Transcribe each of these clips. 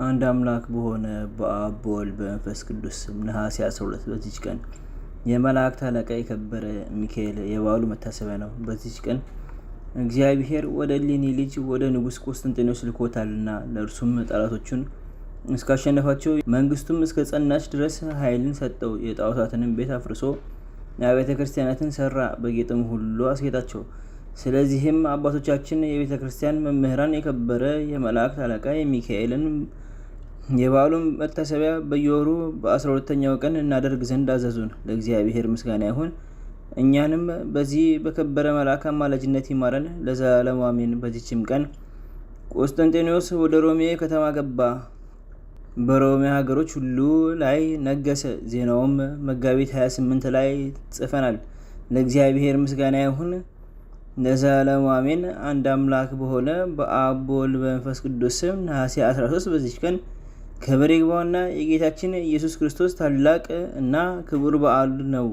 አንድ አምላክ በሆነ በአብ በወልድ በመንፈስ ቅዱስ ስም ነሐሴ 12 በዚች ቀን የመላእክት አለቃ የከበረ ሚካኤል የበዓሉ መታሰቢያ ነው። በዚች ቀን እግዚአብሔር ወደ እሌኒ ልጅ ወደ ንጉሥ ቆስጠንጢኖስ ልኮታልና ለእርሱም ጠላቶቹን እስካሸነፋቸው መንግስቱም እስከ ጸናች ድረስ ኃይልን ሰጠው። የጣዖታትንም ቤት አፍርሶ አብያተ ክርስቲያናትን ሰራ፣ በጌጥም ሁሉ አስጌጣቸው። ስለዚህም አባቶቻችን የቤተ ክርስቲያን መምህራን የከበረ የመላእክት አለቃ የሚካኤልን የበዓሉን መታሰቢያ በየወሩ በ12ኛው ቀን እናደርግ ዘንድ አዘዙን። ለእግዚአብሔር ምስጋና ይሁን፣ እኛንም በዚህ በከበረ መልአክ አማላጅነት ይማረን ለዘላለሙ አሜን። በዚችም ቀን ቆስጠንጢኖስ ወደ ሮሜ ከተማ ገባ፣ በሮሜ ሀገሮች ሁሉ ላይ ነገሰ። ዜናውም መጋቢት 28 ላይ ጽፈናል። ለእግዚአብሔር ምስጋና ይሁን ለዘላለሙ አሜን። አንድ አምላክ በሆነ በአብ በወልድ በመንፈስ ቅዱስ ስም ነሐሴ 13 በዚች ቀን ክብር ይግባውና የጌታችን ኢየሱስ ክርስቶስ ታላቅ እና ክቡር በዓል ነው።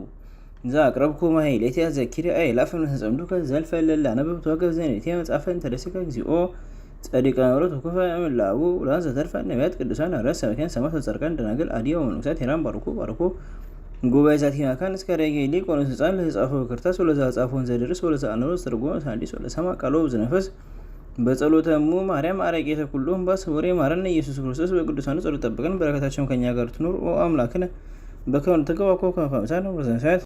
እዛ አቅረብኩ ማሕሌተ ዘኪርየ አእላፈ እምነተጸምዱከ ዘልፈ እለ አነብብ ተወከፍ ዘኔቴ መጽሐፈን ተደስከ እግዚኦ ጸዲቀ ኖሮ ተኩፈ እምላቡ ውላን ዘተርፈ ነቢያት ቅዱሳን ሐዋርያት ሰባክያን ሰማዕታት ጻድቃን ደናግል አድኅዮ ወመነኮሳት ሄራን ባርኩ ጉባኤ ዛቲ መካን እስከ ረጌሊ ቆኖስ ሕፃን ለተጻፈው ክርታስ ወለዛ ጻፈውን ዘደርስ ወለዛ አነሮ ተርጎመ ሳንዲስ ወለሰማ ቃሎ ዝነፈስ በጸሎተሙ ማርያም አረቄተ ኩሉ እምባስ ወሬ ማረነ ኢየሱስ ክርስቶስ በቅዱሳኑ ጸሎት ጠብቀን፣ በረከታቸውም ከኛ ጋር ትኑር። ኦ አምላክነ በከመ ተገባኮ ከመ